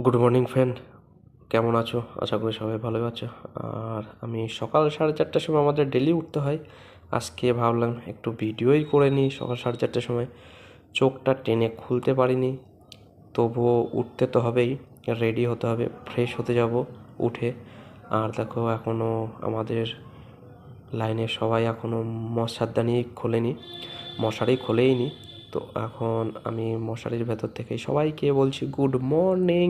Good morning friend, কেমন আছো? আশা করি সবাই ভালো আছো। আর আমি সকাল 4:30টার সময় আমাদের ডেলি উঠতে হয়। আজকে ভাবলাম একটু ভিডিওই করে নিই। সকাল 4:30টার সময় চোখটা টেনে খুলতে পারিনি, তবুও উঠতে তো হবেই, রেডি হতে হবে, ফ্রেশ হতে যাব উঠে। আর দেখো এখনও আমাদের লাইনে সবাই এখনও মশারদানি খোলেনি, মশারি খোলেইনি। তো এখন আমি মশারির ভেতর থেকে সবাইকে বলছি গুড মর্নিং।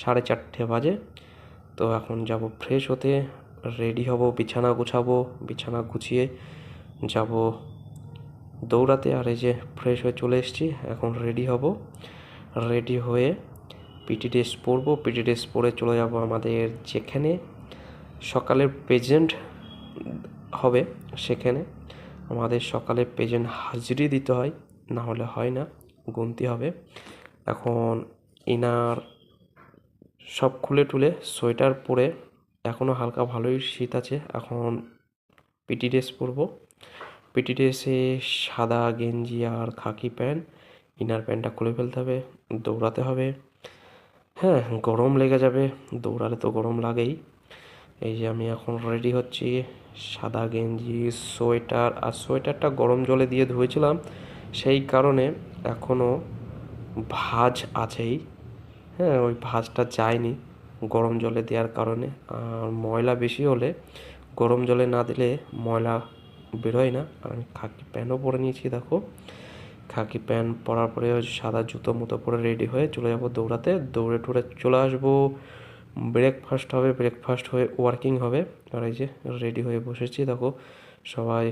4:30 বাজে। তো এখন যাব ফ্রেশ হতে, রেডি হব, বিছানা গুছাবো, বিছানা গুছিয়ে যাব দৌড়াতে। আর এই যে ফ্রেশ হয়ে চলে এসেছি, এখন রেডি হব। রেডি হয়ে পিটি ড্রেস পরবো, পিটি ড্রেস পরে চলে যাব আমাদের যেখানে সকালের প্রেজেন্ট হবে, সেখানে আমাদের সকালে প্রেজেন্ট হাজিরি দিতে হয়, না হলে হয় না, গুনতি হবে। এখন ইনার সব খুলে টুলে সোয়েটার পরে, এখনও হালকা ভালোই শীত আছে। এখন পিটি ড্রেস পরবো। পিটি ড্রেসে সাদা গেঞ্জি আর খাকি প্যান্ট, ইনার প্যান্টটা খুলে ফেলতে হবে, দৌড়াতে হবে। হ্যাঁ, গরম লেগে যাবে, দৌড়ালে তো গরম লাগেই। এই যে আমি এখন রেডি হচ্ছি, সাদা গেঞ্জি, সোয়েটার। আর সোয়েটারটা গরম জলে দিয়ে ধুয়েছিলাম, সেই কারণে এখনও ভাঁজ আছেই। হ্যাঁ, ওই ভাঁজটা যায়নি গরম জলে দেওয়ার কারণে। আর ময়লা বেশি হলে গরম জলে না দিলে ময়লা বেরোয় না। আর আমি খাকি প্যান্টও পরে নিয়েছি, দেখো। খাকি প্যান্ট পরার পরে ওই সাদা জুতো মতো পরে রেডি হয়ে চলে যাবো দৌড়াতে। দৌড়ে টুড়ে চলে আসবো, ব্রেকফাস্ট হবে, ব্রেকফাস্ট হয়ে ওয়ার্কিং হবে। আর এই যে রেডি হয়ে বসেছি, দেখো সবাই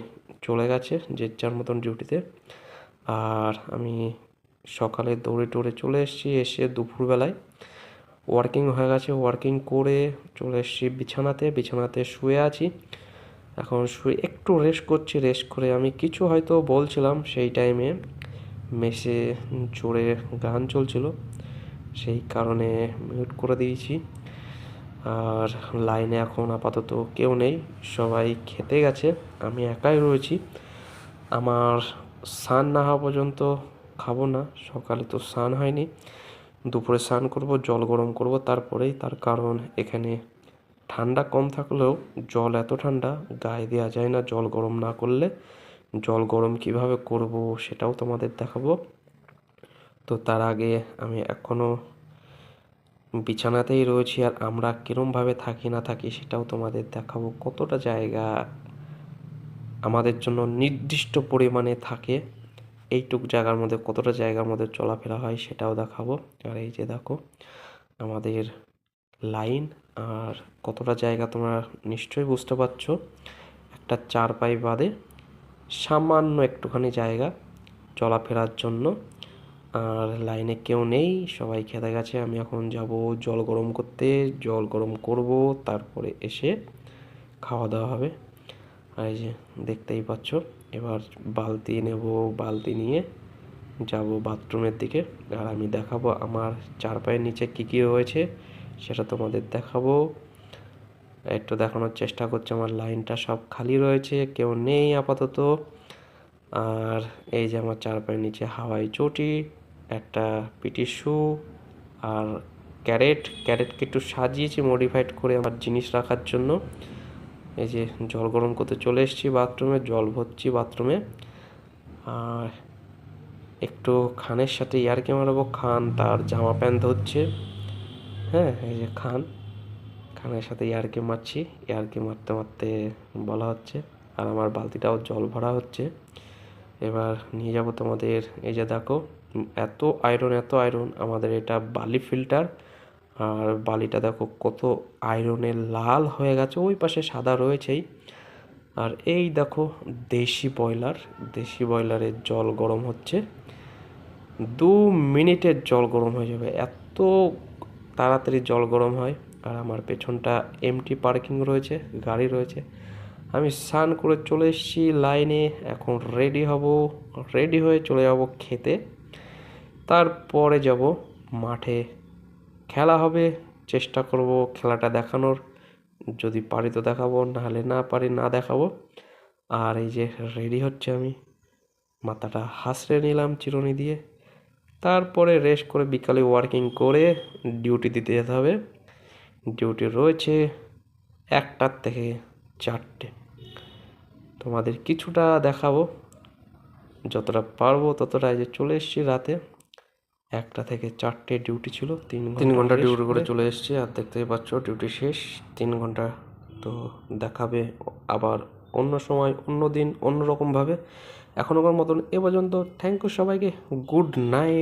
চলে গেছে যে যার মতন ডিউটিতে। আর আমি সকালে দৌড়ে টোড়ে চলে এসেছি, এসে দুপুরবেলায় ওয়ার্কিং হয়ে গেছে, ওয়ার্কিং করে চলে এসেছি বিছানাতে। বিছানাতে শুয়ে আছি, এখন শুয়ে একটু রেস্ট করছি। রেস্ট করে আমি কিছু হয়তো বলছিলাম, সেই টাইমে মেসে জোরে গান চলছিল, সেই কারণে মিউট করে দিয়েছি। আর লাইনে এখন আপাতত কেউ নেই, সবাই খেতে গেছে, আমি একাই রয়েছি। আমার স্নান না হওয়া পর্যন্ত খাবো না। সকালে তো স্নান হয়নি, দুপুরে স্নান করব, জল গরম করব তারপরেই। তার কারণ এখানে ঠান্ডা কম থাকলেও জল এত ঠান্ডা, গায়ে দেওয়া যায় না জল গরম না করলে। জল গরম কিভাবে করব সেটাও তোমাদের দেখাবো। তো তার আগে আমি এখনও বিছানাতেই রয়েছি, আর আমরা কীরমভাবে থাকি না থাকি সেটাও তোমাদের দেখাবো। কতটা জায়গা আমাদের জন্য নির্দিষ্ট পরিমাণে থাকে, এইটুক জায়গার মধ্যে কতটা জায়গার মধ্যে চলাফেরা হয় সেটাও দেখাবো। আর এই যে দেখো আমাদের লাইন, আর কতটা জায়গা তোমরা নিশ্চয়ই বুঝতে পারছো। একটা চারপাই বাদে সামান্য একটুখানি জায়গা চলাফেরার জন্য। আর লাইনে কেউ নেই, সবাই খেতে গেছে। আমি এখন যাব জল গরম করতে, জল গরম করব, তারপরে এসে খাওয়া দাওয়া হবে। আর এই যে দেখতেই পাচ্ছ, এবার বালতি নেব, বালতি নিয়ে যাব বাথরুমের দিকে। আর আমি দেখাবো আমার চার পায়ের নিচে কী কী রয়েছে, সেটা তোমাদের দেখাবো। একটু দেখানোর চেষ্টা করছি, আমার লাইনটা সব খালি রয়েছে, কেউ নেই আপাতত। আর এই যে আমার চার পায়ের নিচে হাওয়াই চটি, একটা পিটি শু, আর ক্যারেটকে একটু সাজিয়েছি মডিফাইড করে আমার জিনিস রাখার জন্য। এই যে জল গরম করতে চলে এসেছি বাথরুমে, জল ভরছি বাথরুমে। আর একটু খানের সাথে ইয়ার্কি মারাবো, খান তার জামা প্যান্ট ধরছে। হ্যাঁ, এই যে খানের সাথে ইয়ার্কি মারছি, ইয়ার্কি মারতে মারতে বলা হচ্ছে। আর আমার বালতিটাও জল ভরা হচ্ছে। এবার নিয়ে যাব তোমাদের, এই যে দেখো এত আয়রন, এত আয়রন। আমাদের এটা বালি ফিল্টার, আর বালিটা দেখো কত আয়রনে লাল হয়ে গেছে, ওই পাশে সাদা রয়েছেই। আর এই দেখো দেশি বয়লারের জল গরম হচ্ছে, 2 মিনিটের জল গরম হয়ে যাবে, এত তাড়াতাড়ি জল গরম হয়। আর আমার পেছনটা এমটি পার্কিং রয়েছে, গাড়ি রয়েছে। আমি স্নান করে চলে এসেছি লাইনে, এখন রেডি হব, রেডি হয়ে চলে যাব খেতে। তারপরে যাব মাঠে, খেলা হবে, চেষ্টা করব খেলাটা দেখানোর। যদি পারি তো দেখাবো, নাহলে না পারি না দেখাবো। আর এই যে রেডি হচ্ছে আমি, মাথাটা হাসড়ে নিলাম চিরুনি দিয়ে, তারপরে রেস্ট করে বিকালে ওয়ার্কিং করে ডিউটি দিতে যেতে হবে। ডিউটি রয়েছে 1টার থেকে 4টে। তোমাদের কিছুটা দেখাবো, যতটা পারবো ততটা। যে চলে এসেছি রাতে, 1টা থেকে 4টে ডিউটি ছিল, 3 ঘন্টা ডিউটি করে চলে এসেছি। আর দেখতেই পাচ্ছ ডিউটি শেষ, 3 ঘন্টা। তো দেখাবে আবার অন্য সময়, অন্য দিন, অন্যরকমভাবে। এখনকার মতন এ পর্যন্ত থ্যাংক ইউ সবাইকে, গুড নাইট।